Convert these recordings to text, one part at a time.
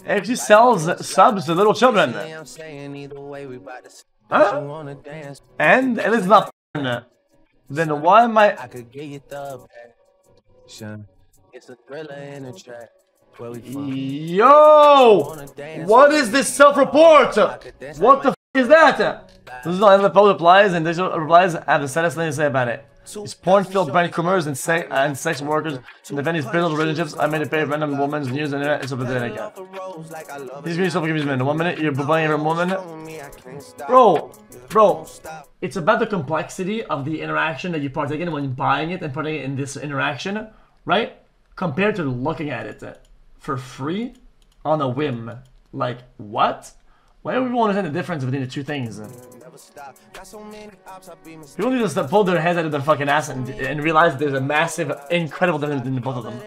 If she sells subs to little children. Huh? And it is not f***ing. Then why am I... Yo! What is this self-report? What the f*** is that? This is all the post replies and digital replies have the saddest thing to say about it. These porn-filled brand commerce and sex workers to defend these business relationships. I made a pay of random woman's news and internet. It's so pathetic. He's gonna so confused, man. 1 minute, you're buying every woman. Bro, it's about the complexity of the interaction that you partake in when buying it and putting it in this interaction, right? Compared to looking at it for free on a whim. Like, what? Why do people understand the difference between the two things? People need to pull their heads out of their fucking ass and realize there's a massive, incredible difference between both of them.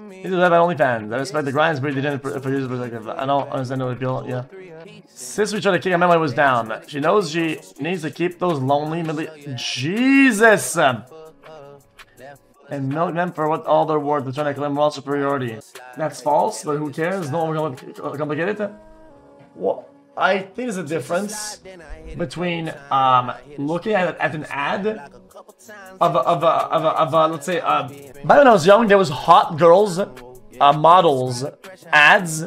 These are about OnlyFans. I respect the grinds, but they didn't produce perspective. I don't understand the appeal, yeah. Sis, we tried to kick her memory was down. She knows she needs to keep those lonely Jesus! And milk them for what all they're worth. They're trying to claim moral superiority. That's false, but who cares? No one will complicate it. Well, I think there's a difference between looking at an ad of let's say back when I was young, there was hot girls models ads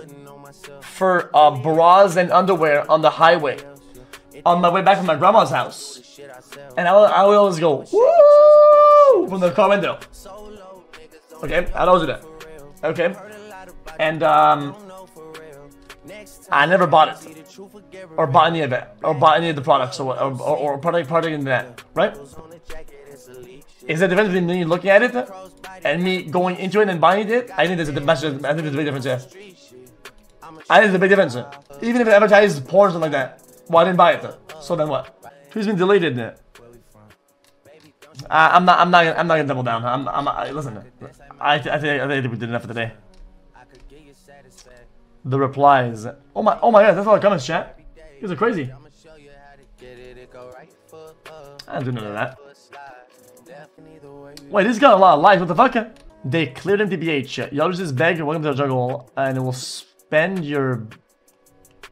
for bras and underwear on the highway on my way back from my grandma's house, and I would always go woo from the car window. Okay, I'd always do that. Okay, and I never bought it, or bought any of it, or bought any of the products, or partaking in that, right? Is there a difference between me looking at it and me going into it and buying it? I think there's a big difference here. I think there's a big difference. Even if it advertises porn or something like that, well, I didn't buy it. So then what? Who's been deleted? I'm not gonna double down. Listen. I think we did enough for today. The replies. Oh my god, that's all the comments, chat. These are crazy. I don't do none of that. Wait, this got a lot of likes. What the fuck? They cleared him TBH. Y'all just beg, welcome to the jungle, and it will spend your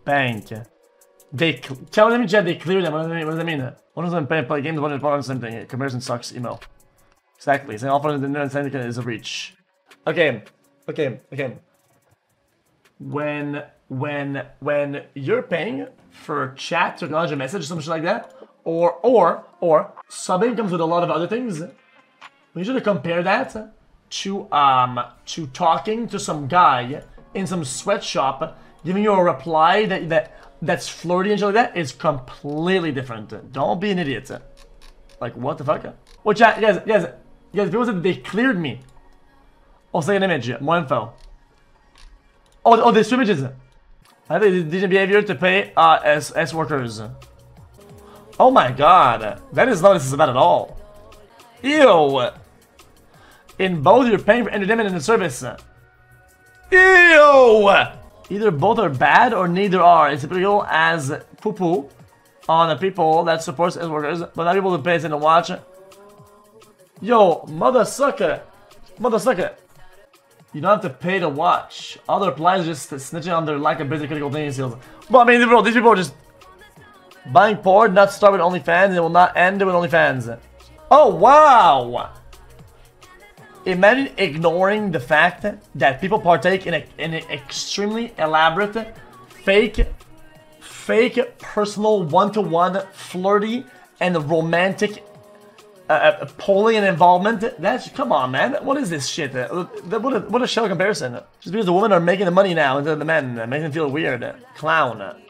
bank. Tell them in chat they cleared them. What does that mean? One of them play games, one is part of the same thing. Comparison sucks, email. Exactly. Saying all fun in the internet syndicate is a reach. Okay. When you're paying for chat to acknowledge a message or something like that, or subbing comes with a lot of other things, we usually compare that to talking to some guy in some sweatshop giving you a reply that's flirty and shit like that is completely different. Don't be an idiot. Like, what the fuck? Well, chat, guys, people said they cleared me. I'll say an image. More info. Oh, there's two images. I think decent behavior to pay as workers. Oh my god, that is not what this is about at all. Ew. In both, you're paying for entertainment and the service. Ew. Either both are bad or neither are. It's typical as poo-poo on the people that supports as workers, but not people to pay attention to watch. Yo, mother sucker. You don't have to pay to watch. Other replies just snitching on their lack of basic critical thinking skills. Well, I mean, bro, these people are just buying porn, not start with OnlyFans, and it will not end with OnlyFans. Oh, wow! Imagine ignoring the fact that people partake in an extremely elaborate, fake, personal, one-to-one, flirty, and romantic polling and involvement. That's, come on, man. What is this shit? What a shell comparison. Just because the women are making the money now instead of the men, making them feel weird. Clown.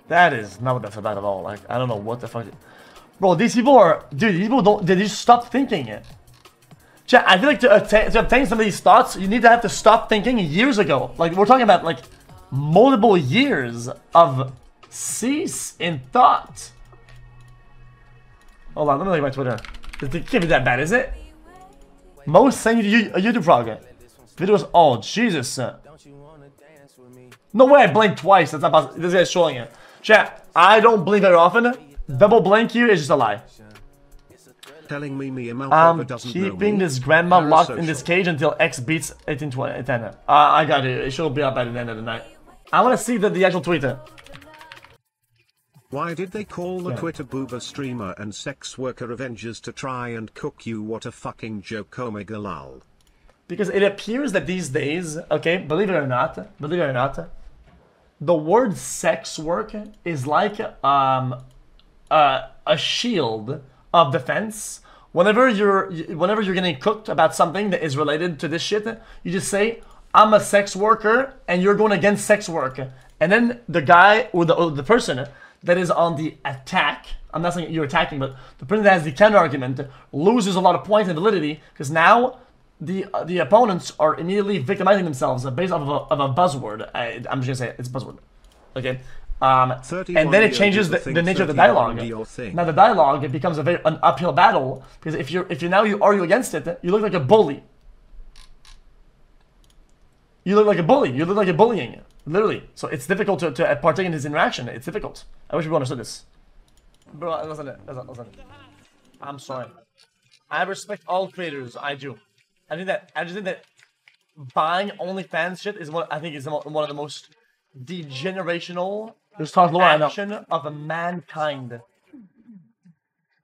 That is not what that's about at all. Like, I don't know what the fuck. Bro, these people are, dude, these people don't, they just stop thinking it. Chat, I feel like to obtain some of these thoughts, you need to have to stop thinking years ago. Like, we're talking about, like, multiple years of cease in thought. Hold on, let me look at my Twitter. It can't be that bad, is it? Most saying a YouTube vlog. Videos, oh, Jesus. No way I blinked twice, that's not possible. This guy's showing it. Chat, I don't blink very often. Double blink here is just a lie. telling me I'm doesn't know keeping me? this grandma locked in Parasocial. this cage until X beats 1810. I got it. It should be up by the end of the night. I want to see the actual tweet. Why did they call the Twitter boober streamer and sex worker Avengers to try and cook you? What a fucking joke, omega lol. Because it appears that these days, okay, believe it or not, the word sex work is like a shield of defense. Whenever you're getting cooked about something that is related to this shit, you just say, I'm a sex worker, and you're going against sex work. And then the guy or the person that is on the attack, I'm not saying you're attacking, but the person that has the counter argument loses a lot of points and validity, because now the opponents are immediately victimizing themselves based off of a buzzword. I'm just gonna say it's a buzzword. Okay. And then it changes the nature of the dialogue. Now the dialogue, it becomes an uphill battle, because if you argue against it, you look like a bully. You look like a bully. You look like a bullying, literally. So it's difficult to partake in this interaction. It's difficult. I wish people understood this. Bro, listen. I'm sorry. I respect all creators. I do. I just think that buying OnlyFans shit is one of the most degenerational action of mankind.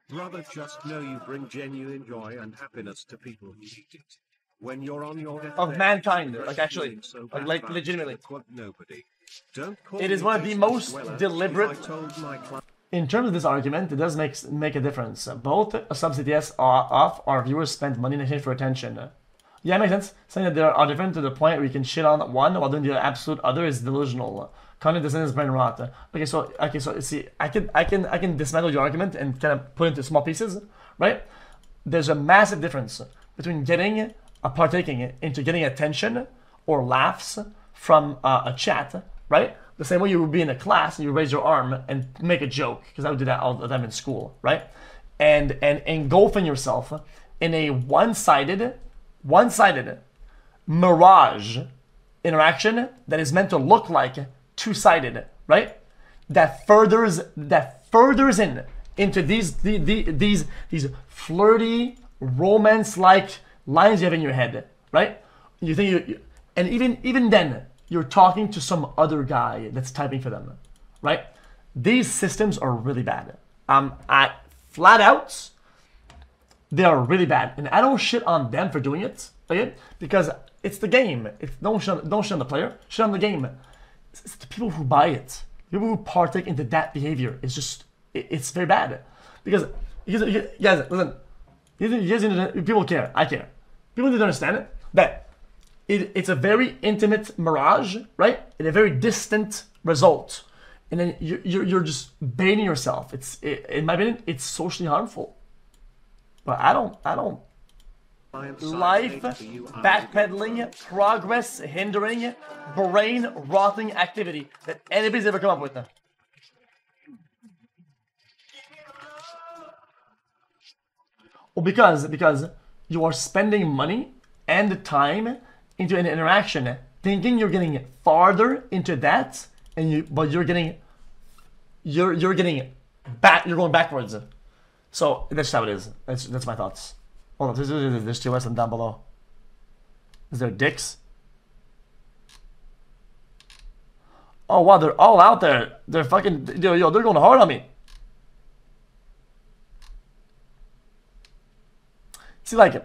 Brother, just know you bring genuine joy and happiness to people who need it. When you're on your of mankind, like actually, like legitimately. It is one of the most deliberate. In terms of this argument, it does make a difference. Both subs CTS are off, our viewers spend money in exchange for attention. Yeah, it makes sense. Saying that they are different to the point where you can shit on one while doing the absolute other is delusional. Content design is brain rot. Okay, so see, I can dismantle your argument and kind of put it into small pieces, right? There's a massive difference between partaking into getting attention or laughs from a chat, right? The same way you would be in a class and you raise your arm and make a joke, because I would do that all the time in school, right? And engulfing yourself in a one-sided mirage interaction that is meant to look like two-sided, right? That furthers into these flirty, romance-like lines you have in your head, right? You think and even then, you're talking to some other guy that's typing for them, right? These systems are really bad. Flat out, they are really bad, and I don't shit on them for doing it, okay? Because it's the game. Don't shit on the player. Shit on the game. It's the people who buy it, people who partake into that behavior. It's very bad, because guys, listen. People care. I care. People need to understand that it's a very intimate mirage, right? And a very distant result, and then you're just baiting yourself. In my opinion, it's socially harmful. But I don't. Life, backpedaling, progress hindering, brain rotting activity that anybody's ever come up with. Well, because you are spending money and time into an interaction, thinking you're getting farther into that, but you're going backwards. So that's how it is. That's my thoughts. Hold on, there's two lessons down below. Is there dicks? Oh wow, they're all out there. They're fucking yo, they're going hard on me. See, like,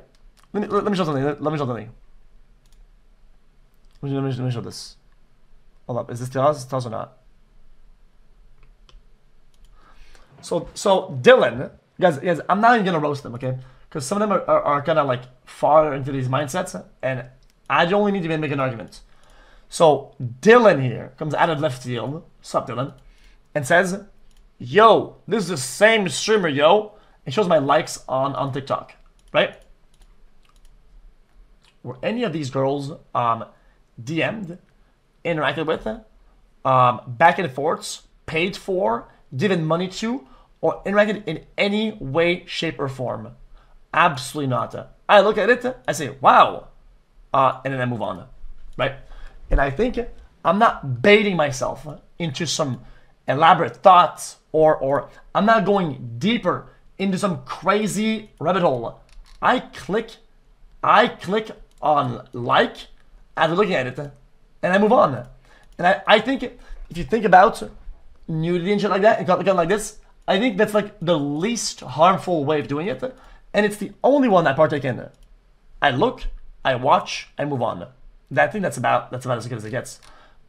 let me show something. Let me show something. Let me show this. Hold up, is this Tails or not? So Dylan, guys, I'm not even gonna roast them, okay? Because some of them are kind of like far into these mindsets, and I only need to make an argument. So Dylan here comes out of left field, sup Dylan, and says, "Yo, this is the same streamer, yo." And shows my likes on TikTok, right? Were any of these girls DM'd, interacted with, back and forths, paid for, given money to, or interacted in any way, shape, or form? Absolutely not. I look at it, I say, wow, and then I move on, right? And I think I'm not baiting myself into some elaborate thoughts, or I'm not going deeper into some crazy rabbit hole. I click on like after looking at it, and I move on. And I think if you think about nudity and shit like that, and content like this, I think that's like the least harmful way of doing it, and it's the only one I partake in. I look, I watch, I move on. I think that's about as good as it gets.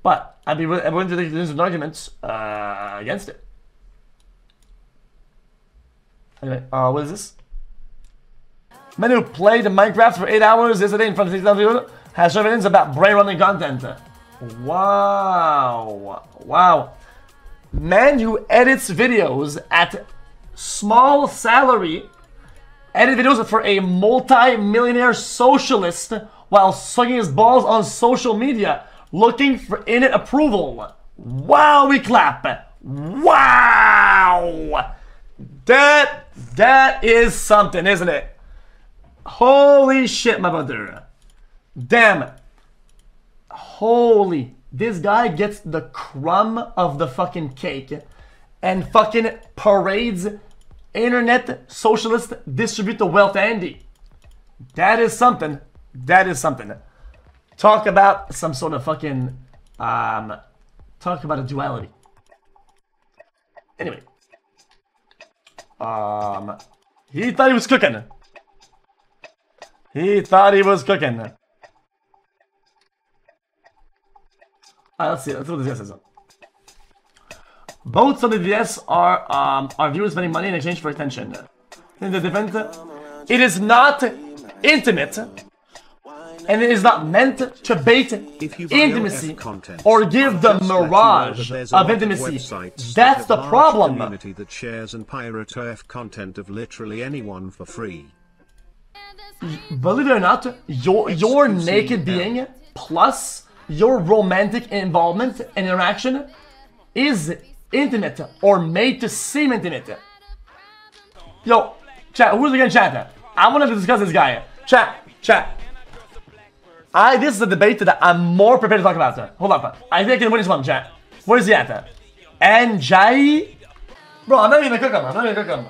But I'm willing to do some arguments against it. Anyway, what is this? Men who played Minecraft for 8 hours yesterday in front of 6,000 people has evidence about brain running content. Wow. Wow. Man who edits videos at small salary, edit videos for a multi-millionaire socialist while sucking his balls on social media, looking for in-it approval. Wow, we clap. Wow. That is something, isn't it? Holy shit, my brother. Damn. Holy. This guy gets the crumb of the fucking cake and fucking parades internet socialist distribute the wealth Andy. That is something. That is something. Talk about some sort of fucking talk about a duality. Anyway. He thought he was cooking. He thought he was cooking. Alright, let's see. Let's see what this guy says. Both of the VS are viewers spending money in exchange for attention. In the defense, it is not intimate, and it is not meant to bait intimacy or give the mirage of intimacy. That's the problem. Community that shares and pirate OF content of literally anyone for free. Believe it or not, your naked being plus your romantic involvement and interaction is intimate or made to seem intimate. Yo, chat, who's gonna chat? I want to discuss this guy. Chat. This is a debate that I'm more prepared to talk about. Hold up. I think I can win this one, chat. Where is he at? Anjai? Bro, I'm not even gonna cook him.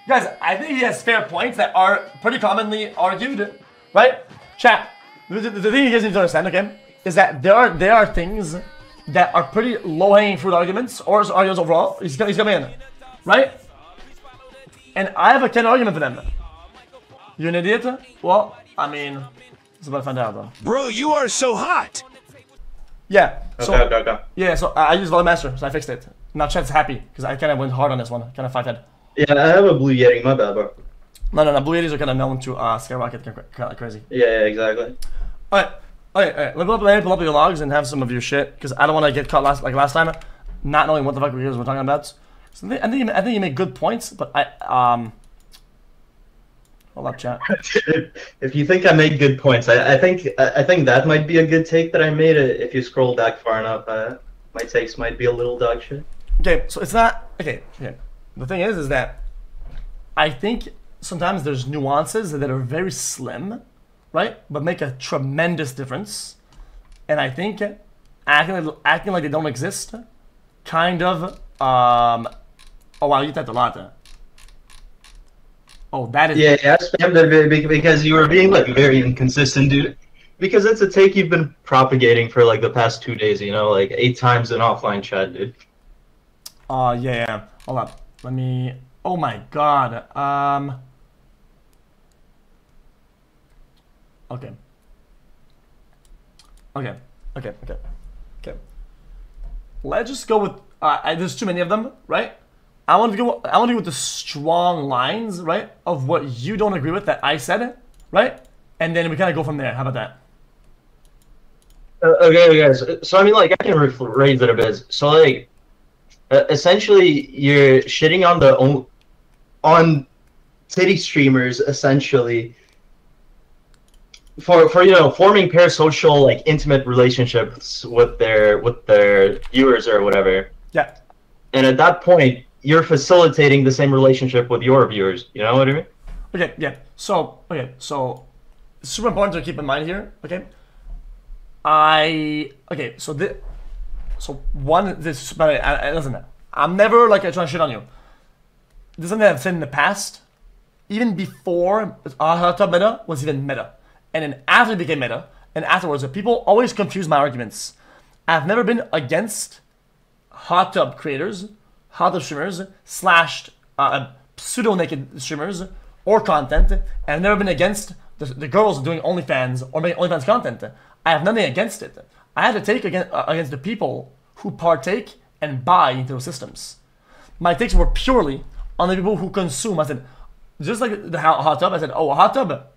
Guys, I think he has fair points that are pretty commonly argued, right? Chat, the thing you guys need to understand, okay, is that there are things that are pretty low-hanging fruit arguments, or arguments overall. He's coming in, right? And I have a counter argument for them. You're an idiot? Well, I mean, it's about to find out, though. Bro, you are so hot! Yeah, so... Okay. Yeah, so I used Volume Master, so I fixed it. Now chat's happy, because I kind of went hard on this one, kind of fight-head. Yeah, I have a Blue Yeti, my bad, bro. No, Blue Yetis are kind of known to skyrocket kind of crazy. Yeah, exactly. Alright. Let me pull up your logs and have some of your shit, because I don't want to get caught last time, not knowing what the fuck we're talking about. So I think you make good points, but hold up, chat. If you think I made good points, I think that might be a good take that I made. If you scroll back far enough, my takes might be a little dog shit. Okay, so it's not okay. The thing is that I think sometimes there's nuances that are very slim, right? But make a tremendous difference. And I think acting like they don't exist, kind of. Oh wow, you typed a lot. Oh, that is. Yeah, I spammed it because you were being like very inconsistent, dude. Because it's a take you've been propagating for like the past 2 days. You know, like 8 times in offline chat, dude. Yeah. Hold up. Let me. Oh my god. Okay. Let's just go with. There's too many of them, right? I want to go with the strong lines, right, of what you don't agree with that I said, right? And then we kind of go from there. How about that? Okay, guys. So I mean, like, I can rephrase it a bit. So like, essentially, you're shitting on titty streamers, essentially, for you know, forming parasocial, like, intimate relationships with their viewers or whatever. Yeah. And at that point, you're facilitating the same relationship with your viewers. You know what I mean? Okay. Yeah. So it's super important to keep in mind here. Okay. Listen, I'm never like trying to shit on you. this is something I've said in the past. Even before hot tub meta was even meta, and then after it became meta, and afterwards, people always confuse my arguments. I've never been against hot tub creators, hot tub streamers, slash pseudo-naked streamers, or content, and I've never been against the girls doing OnlyFans or making OnlyFans content. I have nothing against it. I had to take against the people who partake and buy into those systems. My takes were purely on the people who consume. I said, just like the hot tub, I said, oh, a hot tub,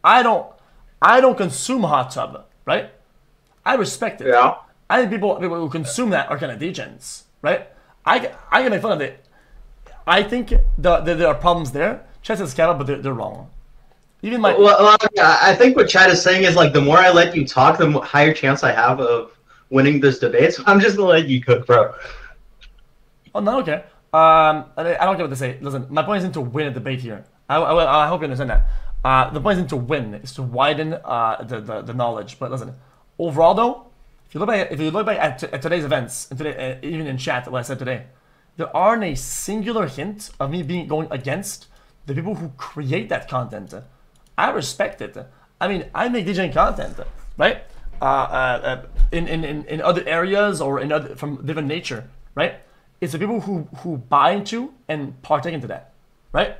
I don't consume hot tub, right? I respect it. Yeah. I think people who consume that are kind of degens, right? I can make fun of it. I think there are problems there. Chat says scam, but they're wrong. Even my well, I think what Chad is saying is like the more I let you talk, the higher chance I have of winning this debate. So I'm just gonna let you cook, bro. Oh no, okay. I don't care what they say. Listen, my point isn't to win a debate here. I hope you understand that. The point isn't to win; it's to widen the knowledge. But listen, overall though, if you look back at today's events and today, even in chat, what I said today, there aren't a singular hint of me going against the people who create that content. I respect it. I mean, I make DJing content, right? In other areas or from different nature, right? It's the people who buy into and partake into that, right?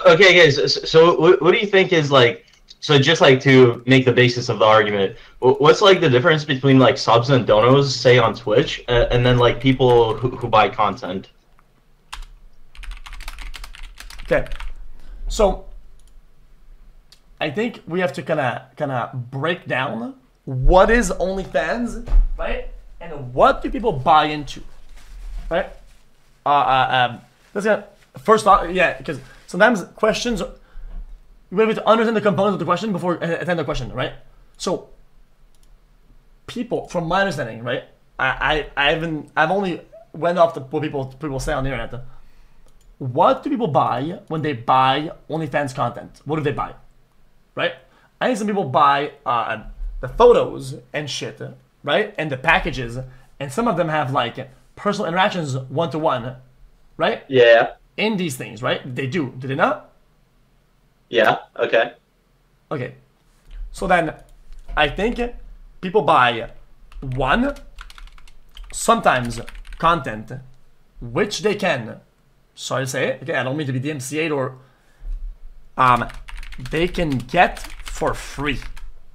Okay, guys. So what do you think is like? So just like to make the basis of the argument, what's like the difference between like subs and donos, say on Twitch, and then like people who buy content? Okay, so I think we have to kind of break down what is OnlyFans, right, and what do people buy into, right? Let's get first off, yeah, because sometimes questions, we have to understand the components of the question before attend the question, right? So people, from my understanding, right, I've only went off what people say on the internet. What do people buy when they buy OnlyFans content? What do they buy, right? I think some people buy the photos and shit, right, and the packages, and some of them have like personal interactions one-to-one, right? Yeah. In these things, right? They do they not? Yeah. Okay. Okay. So then, I think people buy sometimes content, which they can, sorry to say it, okay, I don't mean to be DMCA'd or, they can get for free.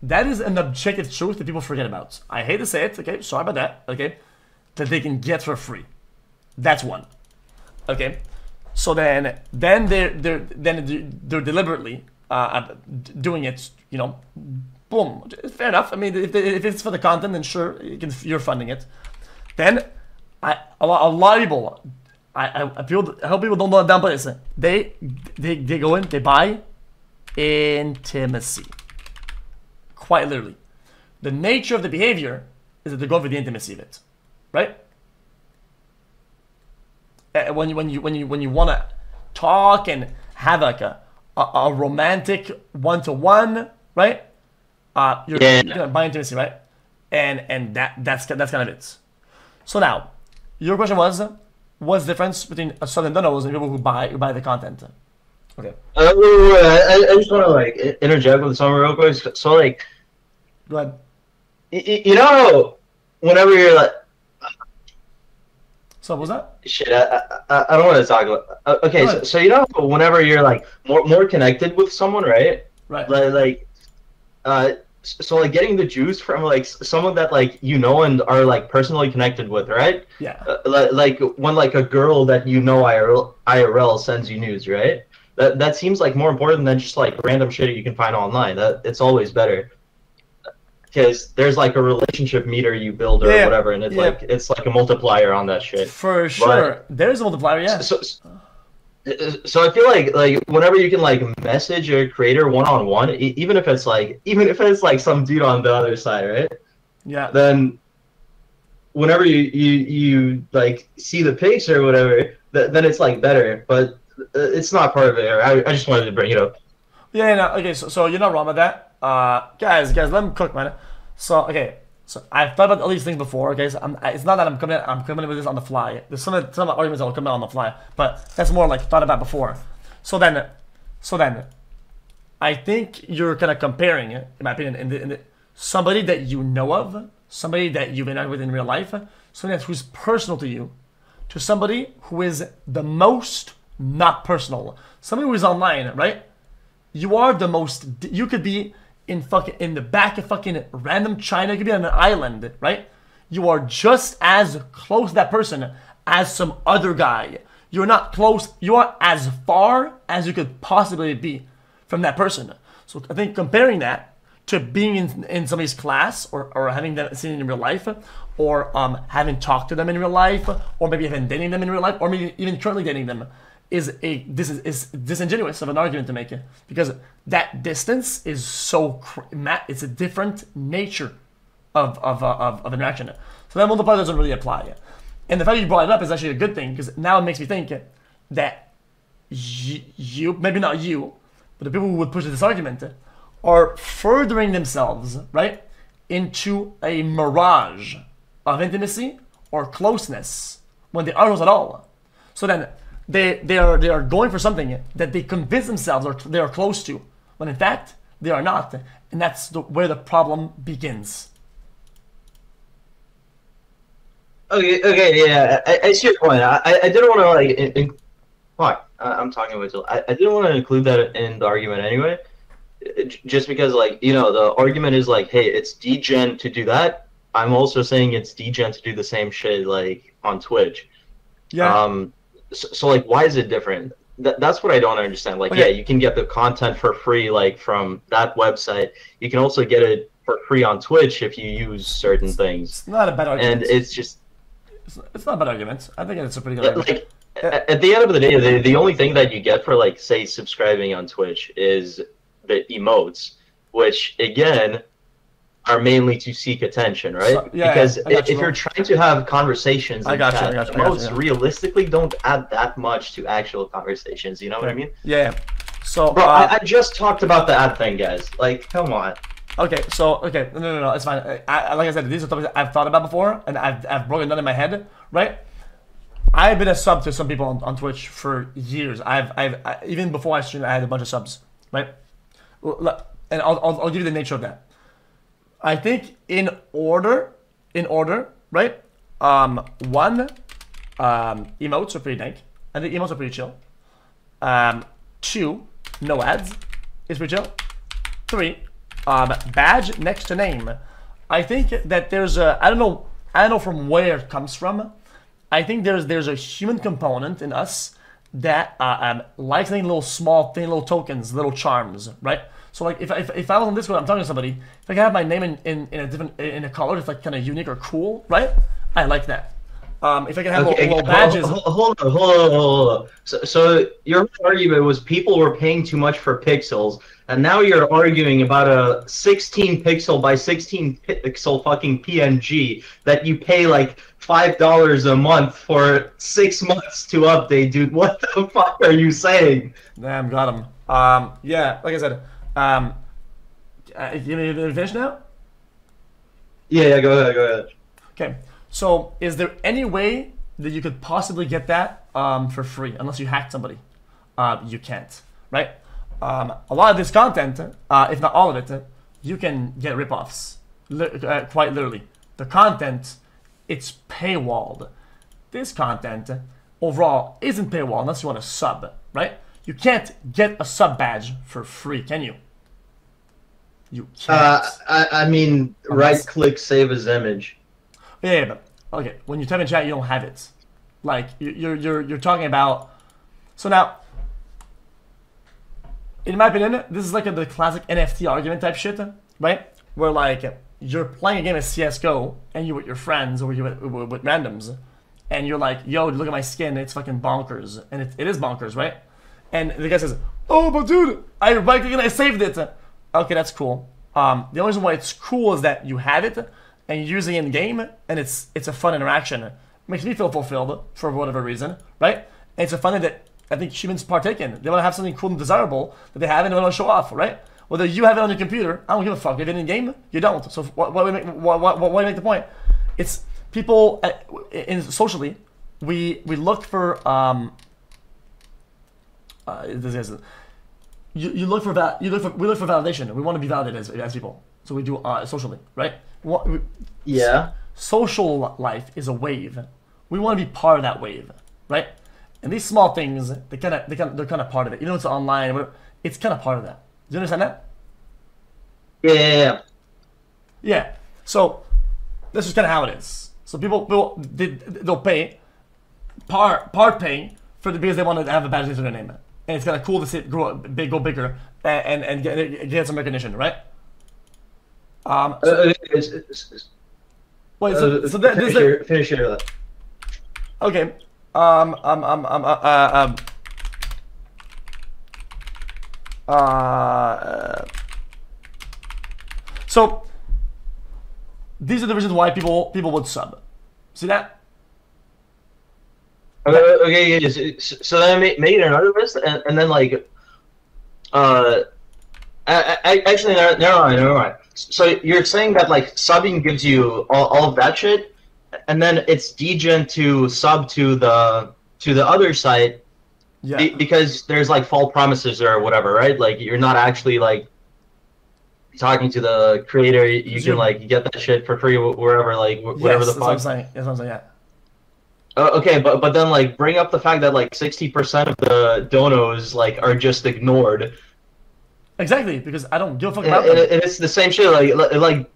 That is an objective truth that people forget about. I hate to say it, okay, sorry about that, okay, that they can get for free. That's one, okay. So then they're deliberately doing it, you know, boom, fair enough. I mean, if it's for the content, then sure, you're funding it. Then a lot of people, I hope people don't downplay this. They go in, they buy intimacy. Quite literally, the nature of the behavior is that they go for the intimacy of it, right? When you want to talk and have like a romantic one-to-one, right? You're gonna buy intimacy, right? And that's kind of it. So now, your question was, what's the difference between a sub and donos and people who buy the content? Okay. I just want to like interject with something real quick. So like, go ahead. You know, whenever you're like. So what was that? Shit, I don't want to talk about. Okay, so you know, whenever you're like more connected with someone, right? Right. So like getting the juice from like someone that like you know and are like personally connected with, right? Yeah. Like when like a girl that you know IRL sends you news, right? That seems like more important than just like random shit you can find online. It's always better. Because there's like a relationship meter you build or whatever, and it's like a multiplier on that shit. For sure, there's a multiplier, yeah. So I feel like whenever you can like message a creator one-on-one, even if it's like some dude on the other side, right? Yeah. Then whenever you like see the pics or whatever, then it's like better, but it's not part of it. I just wanted to bring it up. Yeah, no, okay, so you're not wrong about that. Guys, let me cook, man. So, okay, So I've thought about all these things before, okay? So it's not that I'm coming with this on the fly. There's some arguments that will come out on the fly, but that's more like thought about before. So then, I think you're kind of comparing, in my opinion, in somebody that you know of, somebody that you've interacted with in real life, somebody who's personal to you, to somebody who is the most not personal. Somebody who is online, right? You are the most. You could be in the back of fucking random China. You could be on an island, right? You are just as close to that person as some other guy. You're not close. You are as far as you could possibly be from that person. So I think comparing that to being in somebody's class or having them seen in real life, or having talked to them in real life, or maybe even dating them in real life, or maybe even currently dating them, is disingenuous of an argument to make it, because that distance is so it's a different nature of interaction. So that multiplier doesn't really apply. And the fact you brought it up is actually a good thing, because now it makes me think that you, maybe not you, but the people who would push this argument are furthering themselves, right, into a mirage of intimacy or closeness when they aren't at all. So then they are going for something that they convince themselves or they are close to, when in fact they are not, and that's where the problem begins. Okay, yeah, I see your point. I didn't want to fuck. I'm talking about it. I didn't want to include that in the argument anyway, just because, like, you know, the argument is like, hey, it's degen to do that. I'm also saying it's degen to do the same shit, like, on Twitch. Yeah. So like, why is it different? That's what I don't understand. Like, okay, yeah, you can get the content for free, like, from that website. You can also get it for free on Twitch if you use certain things. It's not a bad argument. And it's just... It's not a bad argument. I think it's a pretty good argument. Like, at the end of the day, the only thing that you get for, like, say, subscribing on Twitch is the emotes, which, again, are mainly to seek attention, right? So, yeah, because if you're trying to have conversations in chat, emotes realistically don't add that much to actual conversations, you know what I mean? Yeah. So, bro, I just talked about the ad thing, guys. Like, come on. Okay, so, no, it's fine. Like I said, these are topics I've thought about before, and I've broken down in my head, right? I've been a sub to some people on Twitch for years. I've even before I streamed, I had a bunch of subs, right? And I'll give you the nature of that. I think in order, right? One, emotes are pretty dank. I think emotes are pretty chill. Two, no ads is pretty chill. Three, badge next to name. I think that there's a, I don't know from where it comes from. I think there's a human component in us that likes any little small thing, little tokens, little charms, right? So like if I was on Discord, I'm talking to somebody, if I can have my name in a color that's like kind of unique or cool, right? I like that. If I can have little badges. Hold on. So your argument was people were paying too much for pixels, and now you're arguing about a 16 pixel by 16 pixel fucking PNG that you pay like $5 a month for 6 months to update, dude. What the fuck are you saying? Damn, got him. Yeah, like I said, you finish now? Yeah, go ahead. Okay. So, is there any way that you could possibly get that for free, unless you hacked somebody? You can't, right? A lot of this content, if not all of it, you can get ripoffs, quite literally. The content, it's paywalled. This content, overall, isn't paywalled unless you want a sub, right? You can't get a sub badge for free, can you? You can't. I mean, right-click, save as image. Yeah, but okay. When you type in chat, you don't have it. Like you're talking about. So now, in my opinion, this is like the classic NFT argument type shit, right? Where like you're playing a game of CS:GO and you're with your friends or you're with randoms, and you're like, "Yo, look at my skin. It's fucking bonkers," and it is bonkers, right? And the guy says, "Oh, but dude, I right-clicked and I saved it." Okay, that's cool. The only reason why it's cool is that you have it and you're using it in game, and it's a fun interaction. It makes me feel fulfilled for whatever reason, right? And it's a fun thing that I think humans partake in. They want to have something cool and desirable that they have and they want to show off, right? Whether you have it on your computer, I don't give a fuck. If it's in game, you don't. So why make the point? It's people socially. We look for we look for validation. We want to be validated as people. So we do socially, right? Yeah. Social life is a wave. We want to be part of that wave, right? And these small things, they're kind of part of it. You know, it's online. It's kind of part of that. Do you understand that? Yeah. Yeah. So this is kind of how it is. So they'll pay part paying because they want to have a badge to their name, and it's kind of cool to see it go bigger, and get some recognition, right? Finish your. Okay. So these are the reasons why people would sub. See that? Okay, yeah, so then I made another list, and then like, actually, never mind. So you're saying that like subbing gives you all of that shit, and then it's degen to sub to the other site, because there's like false promises or whatever, right? Like you're not actually like talking to the creator. You can like get that shit for free wherever, like whatever the fuck. That's what I'm saying. Yeah. Okay, but then like bring up the fact that like 60% of the donos like are just ignored. Exactly, because I don't give a fuck about them. And it's the same shit. Like,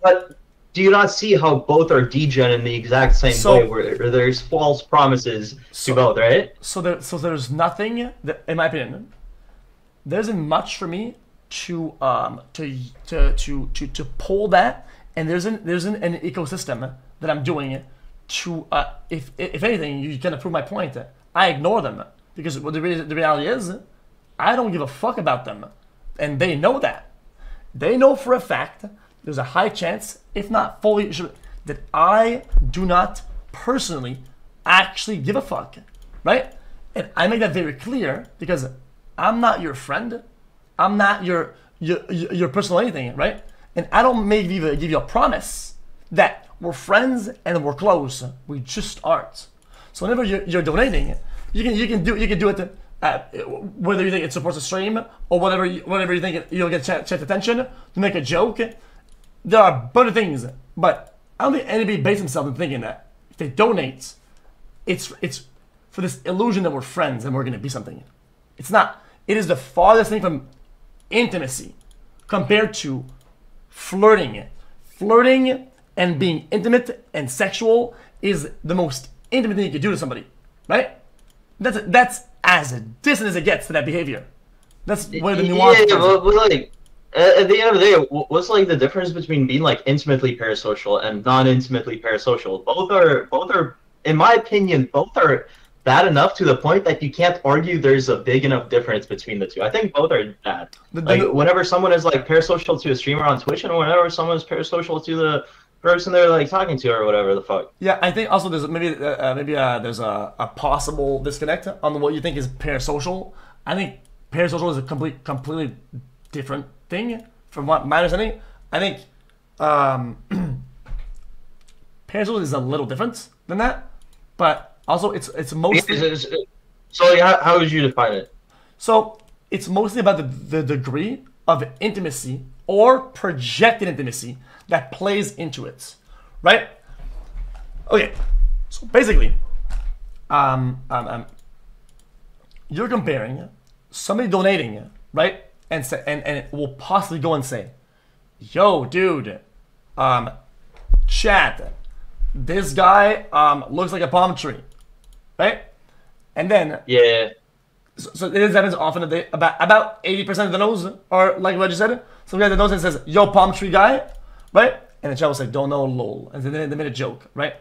but do you not see how both are degen in the exact same way, where there's false promises to both, right? So there's nothing that, in my opinion, there isn't much for me to pull that, and there's an ecosystem that I'm doing to if anything, you can prove my point. I ignore them because the reality is I don't give a fuck about them, and they know that. They know for a fact there's a high chance, if not fully, that I do not personally actually give a fuck, right? And I make that very clear because I'm not your friend, I'm not your personal anything, right? And I don't maybe give you a promise that we're friends and we're close. We just aren't. So whenever you're donating, you can do it whether you think it supports a stream or whatever you think you'll get chat attention to make a joke. There are better things, but I don't think anybody bases themselves in thinking that if they donate, it's for this illusion that we're friends and we're gonna be something. It's not. It is the farthest thing from intimacy compared to flirting. Flirting and being intimate and sexual is the most intimate thing you could do to somebody, right? That's as distant as it gets to that behavior. That's where the nuance is. Yeah, but like, at the end of the day, what's like the difference between being like intimately parasocial and non-intimately parasocial? Both are, in my opinion, both are bad enough to the point that you can't argue there's a big enough difference between the two. I think both are bad. Like, whenever someone is like parasocial to a streamer on Twitch, and whenever someone is parasocial to the person they're like talking to or whatever the fuck. Yeah, I think also there's maybe there's a possible disconnect on what you think is parasocial. I think parasocial is a completely different thing from what my understanding. I think parasocial is a little different than that, but also it's mostly. So how would you define it? So it's mostly about the degree of intimacy or projected intimacy that plays into it, right? Okay, so basically, you're comparing somebody donating, right, and it will possibly go and say, "Yo, dude, chat, this guy looks like a palm tree," right? And then So it happens often that about 80% of the no's are like what you said. Some guy that knows and says, "Yo, palm tree guy," right? And the chat will say, "Don't know, lol," and then they made a joke, right?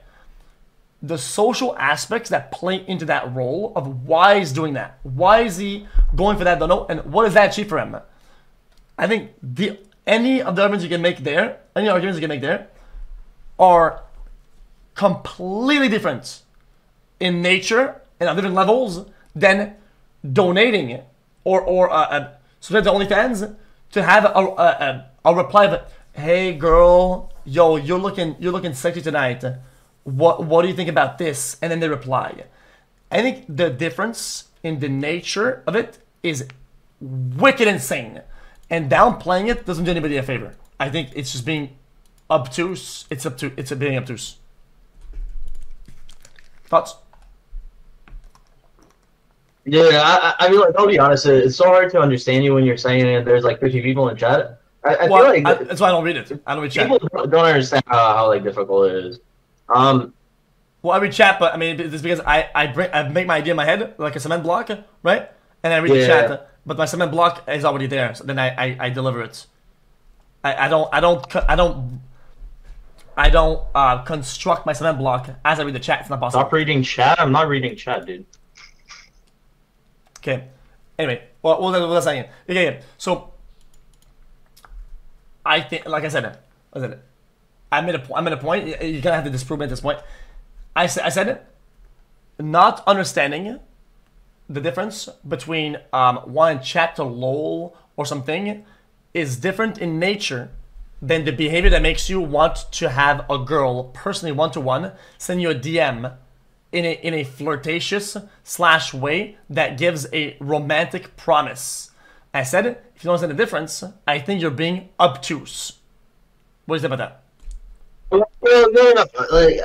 The social aspects that play into that role of why he's doing that, why is he going for that, don't know, and what does that achieve for him? I think any of the arguments you can make there, are completely different in nature and on different levels than donating or subscribe to OnlyFans to have a reply of, hey girl, yo, you're looking sexy tonight. What do you think about this? And then they reply. I think the difference in the nature of it is wicked insane, and downplaying it doesn't do anybody a favor. I think it's just being obtuse. It's being obtuse. Thoughts? Yeah, I mean, like, I'll be honest, it's so hard to understand you when you're saying it. There's like 50 people in chat. I feel like that's why I don't read it. I don't read chat. People don't understand how like difficult it is. Well, I read chat, but I mean, it's because I make my idea in my head like a cement block, right? And I read the chat, but my cement block is already there. So then I deliver it. I don't construct my cement block as I read the chat. It's not possible. Stop reading chat. I'm not reading chat, dude. Okay. Anyway, what was I saying? Okay. So I think, like I said, I'm at a point. You're gonna have to disprove me at this point. I said it. Not understanding the difference between wanting chat to lol or something is different in nature than the behavior that makes you want to have a girl personally one-to-one send you a DM in a flirtatious / way that gives a romantic promise. I said it. If you don't understand the difference, I think you're being obtuse. What do you think about that? Well, no. Like,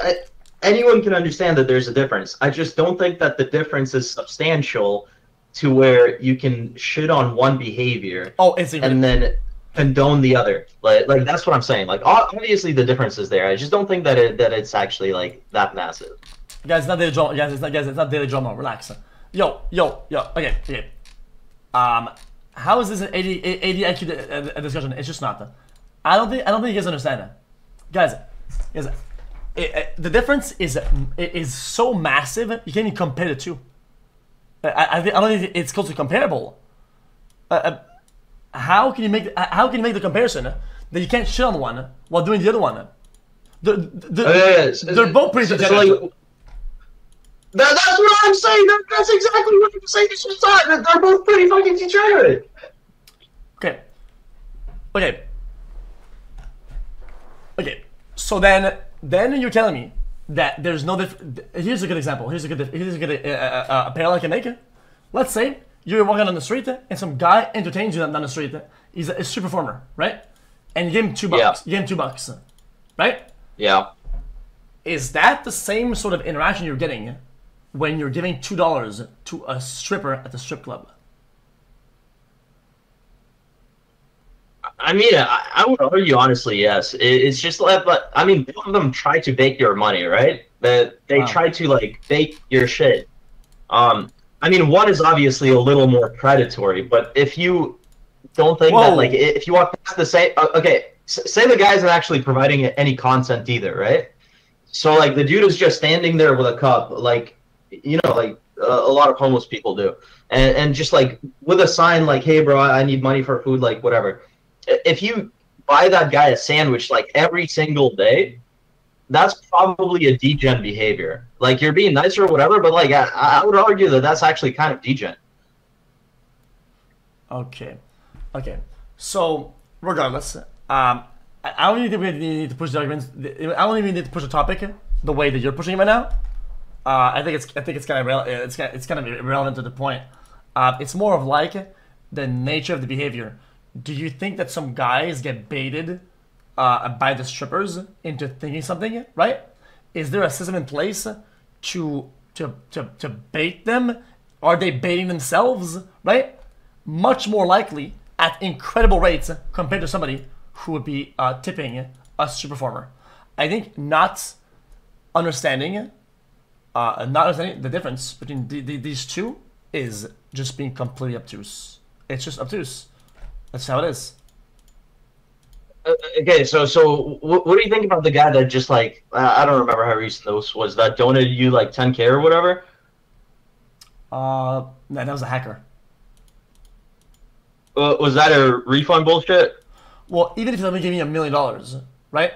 anyone can understand that there's a difference. I just don't think that the difference is substantial to where you can shit on one behavior and then condone the other. Like that's what I'm saying. Like, obviously the difference is there. I just don't think that it's actually like that massive. Guys, it's not daily drama. Guys, it's not daily drama. Relax. Yo. Okay. How is this an 80 IQ discussion? It's just not. I don't think you guys understand that. Guys, the difference is so massive you can't even compare the two. I don't think it's close to comparable. How can you make the comparison that you can't shit on one while doing the other one? They're both pretty degenerate. That's what I'm saying. That's exactly what I'm saying this whole time. They're both pretty fucking degenerate. Okay. So then you're telling me that there's no here's a good example. Here's a good parallel I can make. Let's say you're walking on the street and some guy entertains you down the street. He's a street performer, right? And you give him $2. Yeah. You give him $2, right? Yeah. Is that the same sort of interaction you're getting when you're giving $2 to a stripper at the strip club? I mean, I would argue honestly, yes. It's just like, but I mean, both of them try to bake your money, right? They try to like bake your shit. I mean, one is obviously a little more predatory, but if you don't think that, like, if you walk past the same, okay, say the guy's not actually providing any content either, right? So like the dude is just standing there with a cup, like, you know, like a lot of homeless people do, and just like with a sign like, hey bro, I need money for food, like whatever. If you buy that guy a sandwich like every single day, that's probably a degen behavior. Like, you're being nice or whatever, but like I would argue that that's actually kind of degen. Okay. So regardless, I don't even think we need to push the arguments. I don't even need to push the topic the way that you're pushing it right now. I think it's kind of it's kind of irrelevant to the point. It's more of like the nature of the behavior. Do you think that some guys get baited by the strippers into thinking something, right? Is there a system in place to bait them? Are they baiting themselves, right? Much more likely at incredible rates compared to somebody who would be tipping a strip performer. I think not understanding the difference between these two is just being completely obtuse. It's just obtuse. That's how it is. Okay, so what do you think about the guy that just like, I don't remember how recent this was, that donated you like 10K or whatever? No, that was a hacker. Was that a refund bullshit? Well, even if somebody gave me $1 million, right?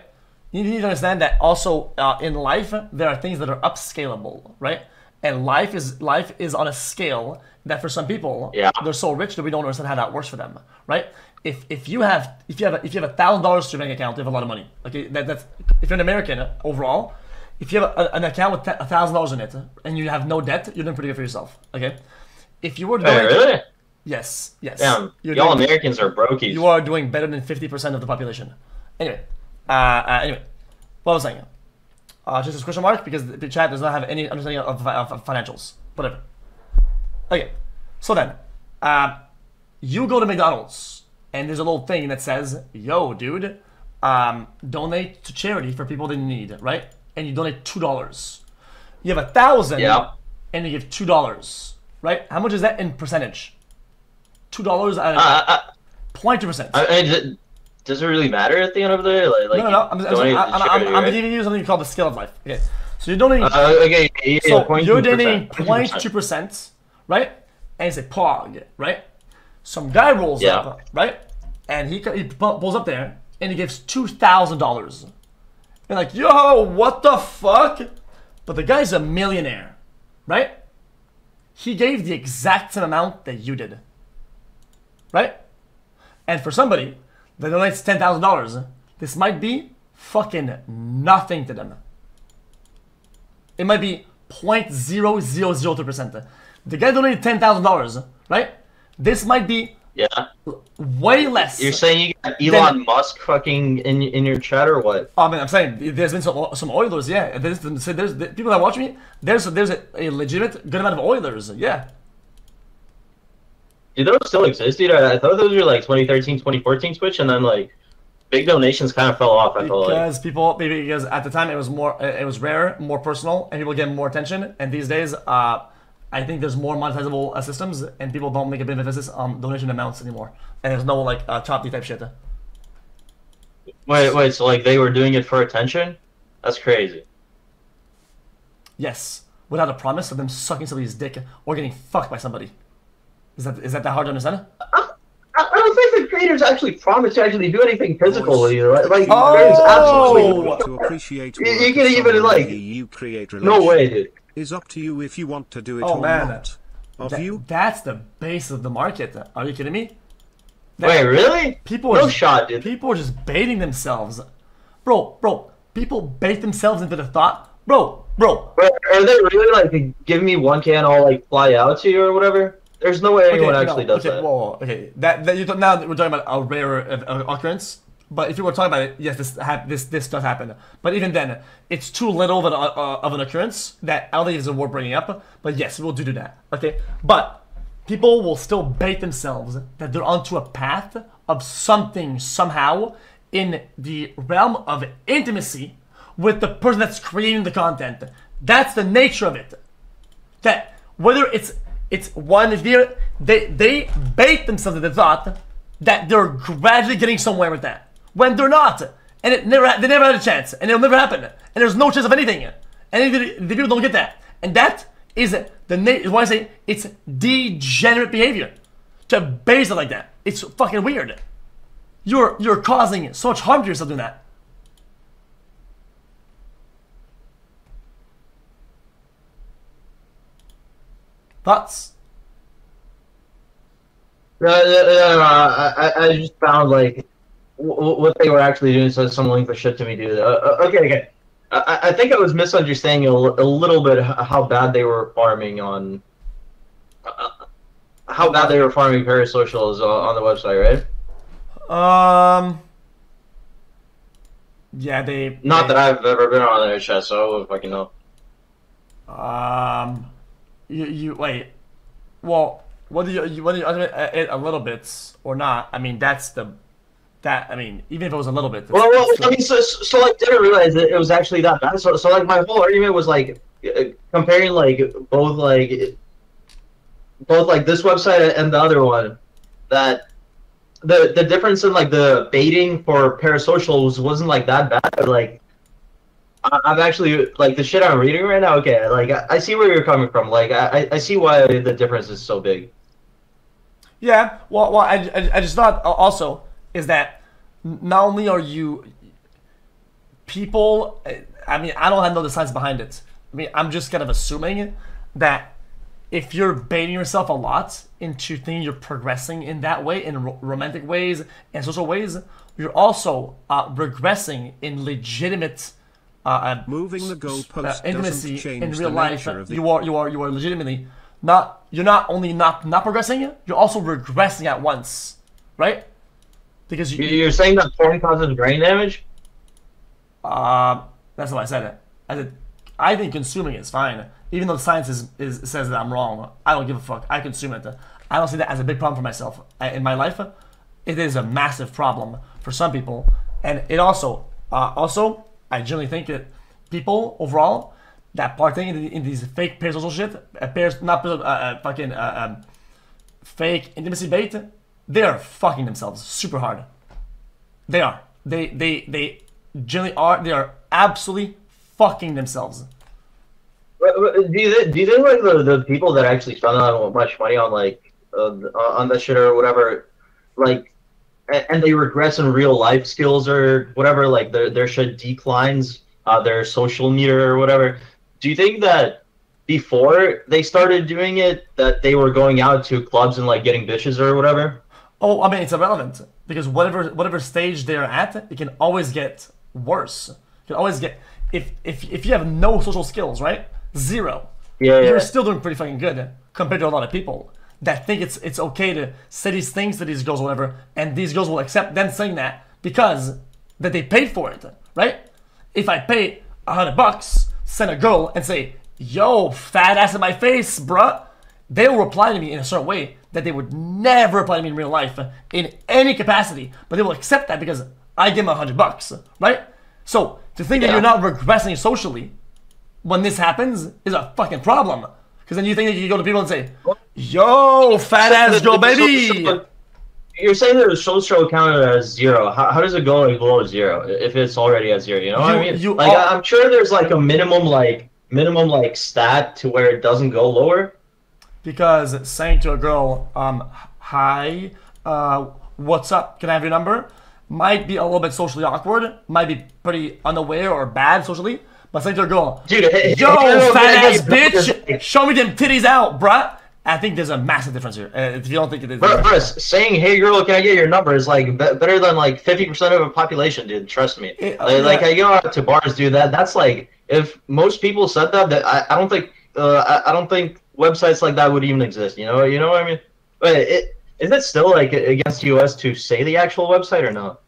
You need to understand that also in life there are things that are upscalable, right? And life is on a scale that for some people, they're so rich that we don't understand how that works for them, right? If you have $1,000 to your bank account, you have a lot of money. Okay, that's if you're an American overall. If you have an account with $1,000 in it and you have no debt, you're doing pretty good for yourself. Okay, if you were doing really? Yes. Damn, y'all Americans are brokies. You are doing better than 50% of the population. Anyway, what was I saying? Just a question mark because the chat does not have any understanding of financials. Whatever. Okay, so then, you go to McDonald's and there's a little thing that says, "Yo, dude, donate to charity for people that need," right? And you donate $2. You have 1,000, and you give $2, right? How much is that in percentage? $2 out of 0.2%. Does it really matter at the end of the day? No. I'm giving you something called the scale of life. Okay, so you're donating. So you're donating 0.2%, right? And it's a pog, right? Some guy rolls up, right? And he pulls up there and he gives $2,000. You're like, yo, what the fuck? But the guy's a millionaire, right? He gave the exact same amount that you did, right? And for somebody that donates $10,000, this might be fucking nothing to them. It might be 0.0003%. The guy donated $10,000, right? This might be way less. You're saying you got Elon Musk fucking in your chat or what? Oh man, I'm saying there's been some Oilers, yeah. There's people that watch me. There's a legitimate good amount of Oilers, yeah. Do those still exist, dude? I thought those were like 2013, 2014 Switch, and then like big donations kind of fell off. I feel like because at the time it was rare, more personal, and people get more attention. And these days, I think there's more monetizable systems, and people don't make a big emphasis on donation amounts anymore. And there's no like chop type shit. Wait, so like they were doing it for attention? That's crazy. Yes, without a promise of them sucking somebody's dick or getting fucked by somebody. Is that hard to understand? I don't think the creators actually promise to actually do anything physical with you. Like, absolutely. To appreciate you can even like. You create no way, dude. Is up to you if you want to do it or not. That's the base of the market. Are you kidding me? Wait, really? Shot, dude. People are just baiting themselves. Bro, people bait themselves into the thought. Bro. Wait, are they really like giving me 1K and I'll like fly out to you or whatever? There's no way anyone actually does that. Whoa, okay. Now we're talking about a rare occurrence. But if you were talking about it, yes, this does happen. But even then, it's too little of an occurrence that I don't think it's worth bringing up. But yes, we'll do that. Okay, but people will still bait themselves that they're onto a path of something somehow in the realm of intimacy with the person that's creating the content. That's the nature of it. That whether it's one here, they bait themselves into the thought that they're gradually getting somewhere with that. When they're not, and they never had a chance, and it'll never happen, and there's no chance of anything, and the people don't get that, and that is why I say it's degenerate behavior to base it like that. It's fucking weird. You're causing so much harm to yourself doing that. Thoughts? I just found like. What they were actually doing, so some link for shit to me, dude. Okay. I think I was misunderstanding a little bit how bad they were farming on. How bad they were farming parasocials on the website, right? Yeah, they. Not that I've ever been on their chat, so I wouldn't fucking know. You wait. Well, whether you it a little bit or not, I mean I mean, even if it was a little bit. Well, I mean, so like, didn't realize that it was actually that bad. So like, my whole argument was like comparing like both like this website and the other one. That the difference in like the baiting for parasocials wasn't like that bad. Like, I'm actually like the shit I'm reading right now. Okay, like I see where you're coming from. Like I see why the difference is so big. Yeah. Well, I just thought also. Is that not only are you people, I mean, I don't have no science behind it. I mean, I'm just kind of assuming that if you're baiting yourself a lot into thinking you're progressing in that way, in romantic ways and social ways, you're also regressing in legitimate moving the goalpost intimacy change in real life. the... You are legitimately you're not only not progressing, you're also regressing at once, right? Because you're saying that porn causes brain damage. That's what I said. I think consuming is fine, even though the science says that I'm wrong. I don't give a fuck. I consume it. I don't see that as a big problem for myself in my life. It is a massive problem for some people, and it also I generally think that people overall that partake in these fake parasocial shit, fake intimacy bait, they are fucking themselves super hard. They are. They generally are. They are absolutely fucking themselves. Do you think like the people that actually spend that much money on like on that shit or whatever, like, and they regress in real life skills or whatever, like their shit declines, their social meter or whatever. Do you think that before they started doing it, that they were going out to clubs and like getting bitches or whatever? Oh, I mean, it's irrelevant because whatever stage they're at, it can always get worse. You can always get if you have no social skills, right? Zero. Yeah. You're still doing pretty fucking good compared to a lot of people that think it's okay to say these things to these girls or whatever, and these girls will accept them saying that because that they paid for it, right? If I pay $100, send a girl and say, "Yo, fat ass in my face, bruh," they will reply to me in a certain way that they would never reply to me in real life in any capacity, but they will accept that because I give them $100, right? So to think that you're not regressing socially when this happens is a fucking problem. Because then you think that you go to people and say, "Yo, fat ass girl, baby." You're saying that the social counted as 0. How does it go below 0 if it's already at 0? You know what I mean? I'm sure there's like a minimum stat to where it doesn't go lower. Because saying to a girl, "Hi, what's up? Can I have your number?" might be a little bit socially awkward, might be pretty unaware or bad socially. But saying to a girl, "Dude, yo, fat ass bitch, show me them titties out, bruh." I think there's a massive difference here. If you don't think it is, bro, saying, "Hey girl, can I get your number?" is like better than like 50% of the population, dude. Trust me. Like I go out to bars, dude. That's like if most people said that I don't think websites like that would even exist. You know what I mean? But is it still like against the US to say the actual website or not?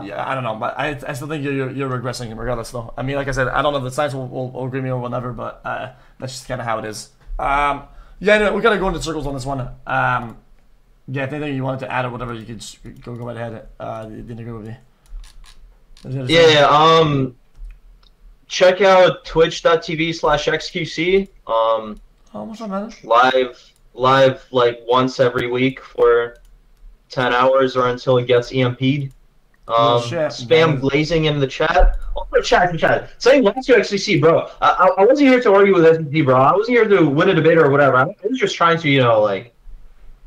Yeah, I don't know, but I still think you're regressing regardless, though. I mean, like I said, I don't know if the science will agree with me or whatever, but that's just kind of how it is. Yeah, no, we gotta go into circles on this one. Yeah, if anything you wanted to add or whatever, you could go right ahead. Didn't agree with me. Yeah, check out twitch.tv/xQc. What's up, man? Live like once every week for 10 hours or until it gets EMP'd. Spam glazing in the chat. Oh, chat. Saying last to xQc, bro. I wasn't here to argue with xQc, bro. I wasn't here to win a debate or whatever. I was just trying to,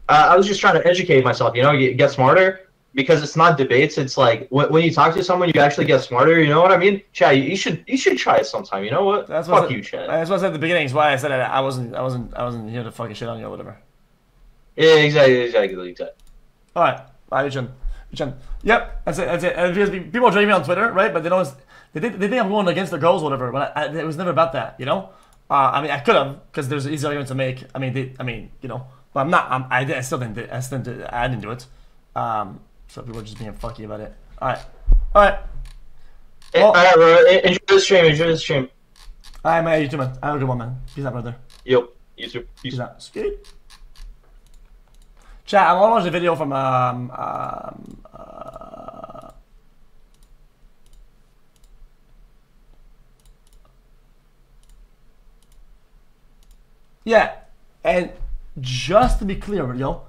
I was just trying to educate myself, get smarter. Because it's not debates. It's like when you talk to someone, you actually get smarter. You know what I mean? Chad, you should try it sometime. You know what? Fuck you, Chad. That's what I said at the beginning. It's why I said I wasn't here to fucking shit on you or whatever. Yeah, exactly. All right, Yuchen. Yep, that's it. And because people are dragging me on Twitter, right? But they think I'm going against the girls, or whatever. But it was never about that, I mean, I could have, because there's an easy argument to make. I mean, but I'm not. I didn't do it. So people are just being fucky about it. All right. Well, all right, bro. Enjoy the stream. All right, man. You too, man. Have a good one, man. Peace out, brother. Yep. You too. Peace out. Chat, I want to watch the video from yeah, and just to be clear, yo.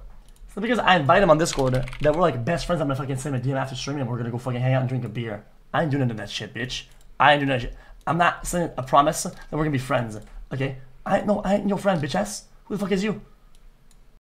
It's because I invite him on Discord that we're like best friends. I'm gonna fucking send him a DM after streaming and we're gonna go fucking hang out and drink a beer. I ain't doing none of that shit, bitch. I ain't doing that shit. I'm not sending a promise that we're gonna be friends, okay? I ain't your friend, bitch ass. Who the fuck is you?